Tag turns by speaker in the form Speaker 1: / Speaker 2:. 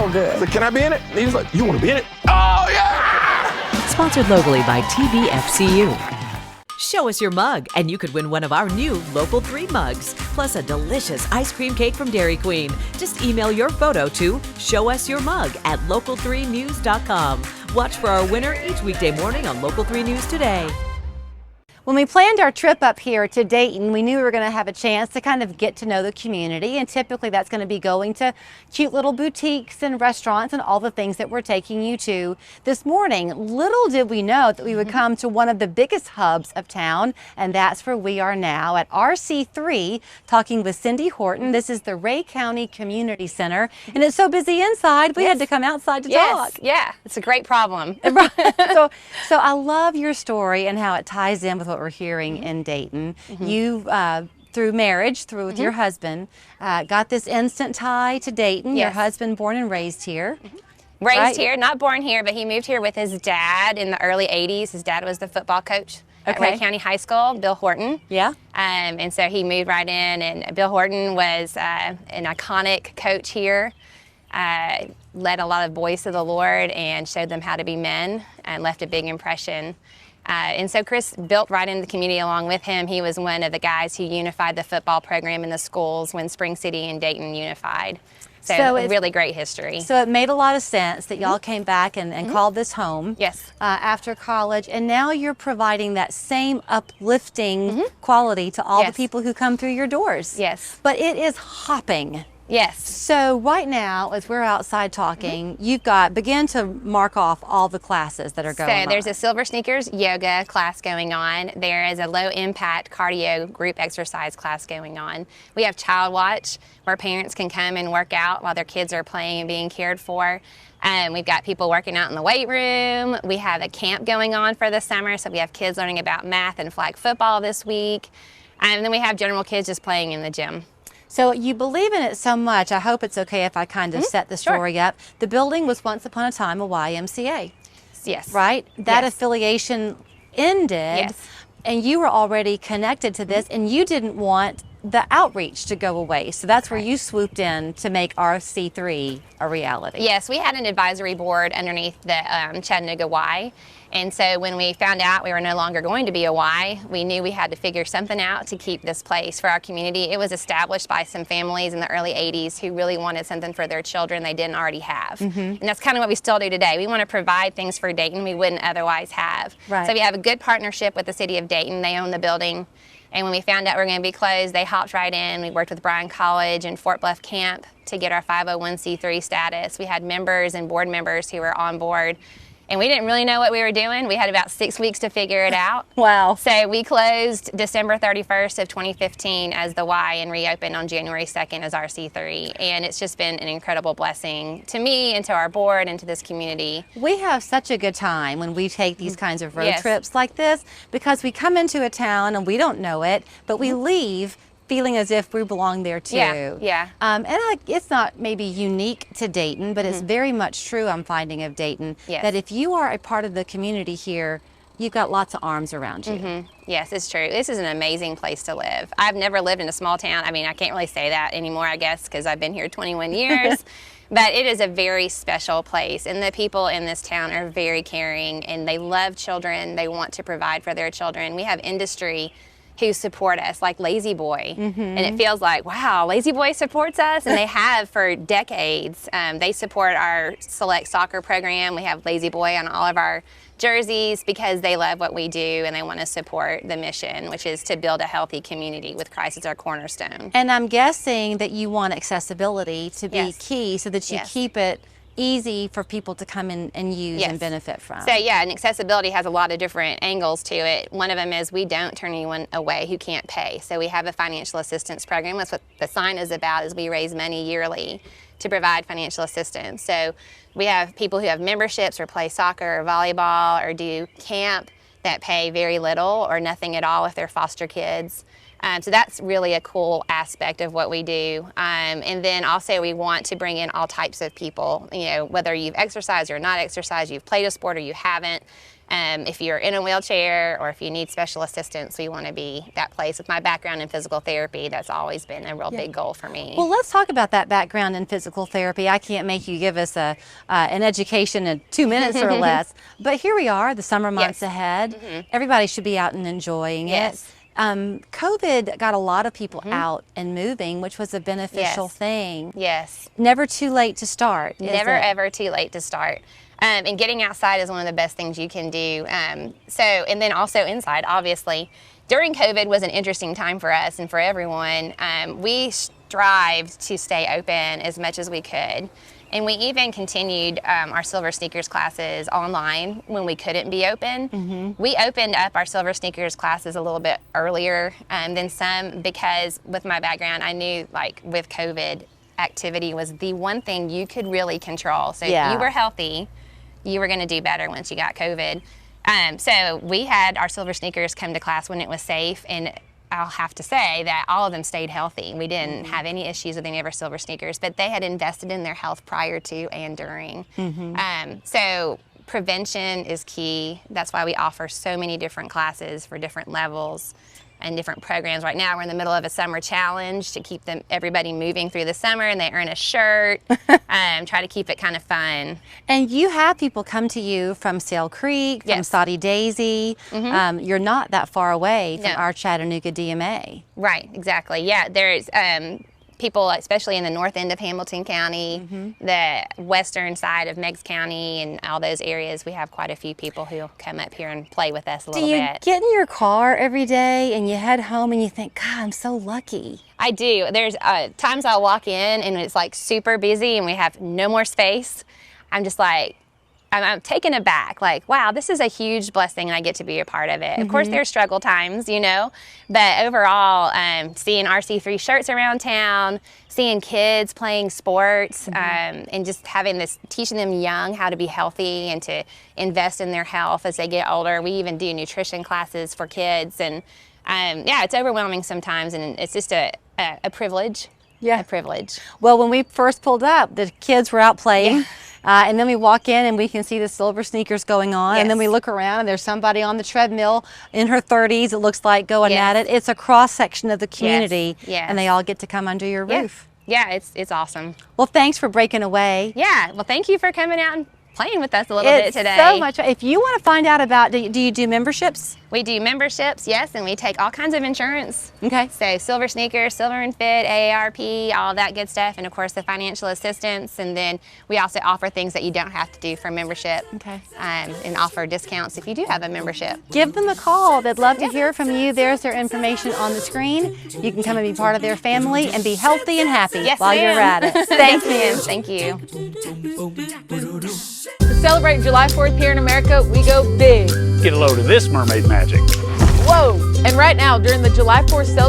Speaker 1: all good.
Speaker 2: I said, can I be in it? And he's like, you want to be in it? Oh, yeah!
Speaker 3: Sponsored locally by TVFCU. Show us your mug, and you could win one of our new Local 3 mugs, plus a delicious ice cream cake from Dairy Queen. Just email your photo to showusyourmug@local3news.com. Watch for our winner each weekday morning on Local 3 News Today.
Speaker 1: When we planned our trip up here to Dayton, we knew we were going to have a chance to kind of get to know the community, and typically that's going to be going to cute little boutiques and restaurants and all the things that we're taking you to this morning. Little did we know that we would come to one of the biggest hubs of town, and that's where we are now at RC3, talking with Cindy Horton. This is the Rhea County Community Center, and it's so busy inside we had to come outside to talk.
Speaker 4: Yeah, it's a great problem.
Speaker 1: So I love your story and how it ties in with what we're hearing in Dayton. You, through marriage, with your husband, got this instant tie to Dayton. Your husband born and raised here.
Speaker 4: Raised here, not born here, but he moved here with his dad in the early 80s. His dad was the football coach at Rhea County High School, Bill Horton.
Speaker 1: Yeah.
Speaker 4: And so he moved right in, and Bill Horton was an iconic coach here. Led a lot of boys to the Lord and showed them how to be men and left a big impression. And so Chris built right into the community along with him. He was one of the guys who unified the football program in the schools when Spring City and Dayton unified. So a really great history.
Speaker 1: So it made a lot of sense that y'all came back and called this home.
Speaker 4: Yes.
Speaker 1: After college, and now you're providing that same uplifting quality to all the people who come through your doors.
Speaker 4: Yes.
Speaker 1: But it is hopping.
Speaker 4: Yes.
Speaker 1: So right now, as we're outside talking, you've begin to mark off all the classes that are going on.
Speaker 4: So there's a Silver Sneakers yoga class going on. There is a low impact cardio group exercise class going on. We have Child Watch, where parents can come and work out while their kids are playing and being cared for. We've got people working out in the weight room. We have a camp going on for the summer, so we have kids learning about math and flag football this week. And then we have general kids just playing in the gym.
Speaker 1: So you believe in it so much, I hope it's okay if I kind of set the story up. The building was once upon a time a YMCA.
Speaker 4: Yes.
Speaker 1: Right? That affiliation ended, and you were already connected to this, and you didn't want the outreach to go away. So that's where you swooped in to make RC3 a reality.
Speaker 4: Yes, we had an advisory board underneath the Chattanooga Y. And so when we found out we were no longer going to be a Y, we knew we had to figure something out to keep this place for our community. It was established by some families in the early 80s who really wanted something for their children they didn't already have. And that's kind of what we still do today. We want to provide things for Dayton we wouldn't otherwise have. So we have a good partnership with the city of Dayton. They own the building. And when we found out we were going to be closed, they hopped right in. We worked with Bryan College and Fort Bluff Camp to get our 501c3 status. We had members and board members who were on board. And we didn't really know what we were doing. We had about 6 weeks to figure it out.
Speaker 1: Wow.
Speaker 4: So we closed December 31st of 2015 as the Y and reopened on January 2nd as RC3. And it's just been an incredible blessing to me and to our board and to this community.
Speaker 1: We have such a good time when we take these kinds of road trips like this, because we come into a town and we don't know it, but we leave feeling as if we belong there too. And it's not maybe unique to Dayton, but it's very much true, I'm finding, of Dayton, that if you are a part of the community here, you've got lots of arms around you.
Speaker 4: Yes, it's true. This is an amazing place to live. I've never lived in a small town. I mean, I can't really say that anymore, I guess, because I've been here 21 years. But it is a very special place, and the people in this town are very caring, and they love children. They want to provide for their children. We have industry who support us, like Lazy Boy. And it feels like, wow, Lazy Boy supports us, and they have for decades. They support our select soccer program. We have Lazy Boy on all of our jerseys because they love what we do and they want to support the mission, which is to build a healthy community with Christ as our cornerstone.
Speaker 1: And I'm guessing that you want accessibility to be key so that you keep it easy for people to come in and use and benefit from.
Speaker 4: So yeah, and accessibility has a lot of different angles to it. One of them is we don't turn anyone away who can't pay. So we have a financial assistance program. That's what the sign is about, is we raise money yearly to provide financial assistance. So we have people who have memberships or play soccer or volleyball or do camp that pay very little or nothing at all if they're foster kids. So that's really a cool aspect of what we do. And then also we want to bring in all types of people, you know, whether you've exercised or not exercised, you've played a sport or you haven't. If you're in a wheelchair or if you need special assistance, we want to be that place. With my background in physical therapy, that's always been a real big goal for me.
Speaker 1: Well, let's talk about that background in physical therapy. I can't make you give us an education in 2 minutes or less, but here we are, the summer months ahead. Everybody should be out and enjoying it. COVID got a lot of people out and moving, which was a beneficial thing.
Speaker 4: Yes.
Speaker 1: Never too late to start. Is
Speaker 4: Never
Speaker 1: it?
Speaker 4: ever too late to start. And getting outside is one of the best things you can do. And then also inside, obviously. During COVID was an interesting time for us and for everyone. We strived to stay open as much as we could. And we even continued our Silver Sneakers classes online when we couldn't be open. We opened up our Silver Sneakers classes a little bit earlier than some because with my background, I knew like with COVID, activity was the one thing you could really control. So if you were healthy, you were going to do better once you got COVID. So we had our Silver Sneakers come to class when it was safe, and I'll have to say that all of them stayed healthy. We didn't have any issues with any of our Silver Sneakers, but they had invested in their health prior to and during. So prevention is key. That's why we offer so many different classes for different levels and different programs. Right now we're in the middle of a summer challenge to keep everybody moving through the summer, and they earn a shirt. Try to keep it kind of fun.
Speaker 1: And you have people come to you from Sail Creek, from Saudi Daisy. You're not that far away from our Chattanooga DMA.
Speaker 4: Right, exactly. Yeah, there's people, especially in the north end of Hamilton County, the western side of Meigs County, and all those areas. We have quite a few people who come up here and play with us a little bit.
Speaker 1: Do you get in your car every day and you head home and you think, God, I'm so lucky?
Speaker 4: I do. There's times I'll walk in and it's like super busy and we have no more space. I'm just like, I'm taken aback, like, wow, this is a huge blessing and I get to be a part of it. Of course, there's struggle times, you know, but overall, seeing RC3 shirts around town, seeing kids playing sports, and just having this, teaching them young how to be healthy and to invest in their health as they get older. We even do nutrition classes for kids, and yeah, it's overwhelming sometimes, and it's just a privilege. A privilege.
Speaker 1: Well, when we first pulled up, the kids were out playing. And then we walk in and we can see the Silver Sneakers going on. And then we look around and there's somebody on the treadmill in her 30s, it looks like, going at it. It's a cross section of the community. And they all get to come under your roof.
Speaker 4: Yeah, it's awesome.
Speaker 1: Well, thanks for breaking away.
Speaker 4: Yeah, well, thank you for coming out and playing with us a little bit today.
Speaker 1: So much. If you want to find out about, do you do memberships?
Speaker 4: We do memberships, yes, and we take all kinds of insurance.
Speaker 1: Okay.
Speaker 4: So Silver Sneakers, Silver and Fit, AARP, all that good stuff, and of course the financial assistance. And then we also offer things that you don't have to do for membership.
Speaker 1: Okay.
Speaker 4: And offer discounts if you do have a membership.
Speaker 1: Give them a call. They'd love to hear from you. There's their information on the screen. You can come and be part of their family and be healthy and happy while you're at it. Thanks, ma'am.
Speaker 4: Thank you.
Speaker 5: To celebrate July 4th here in America, we go big.
Speaker 6: Get a load of this mermaid magic.
Speaker 5: Whoa! And right now, during the July 4th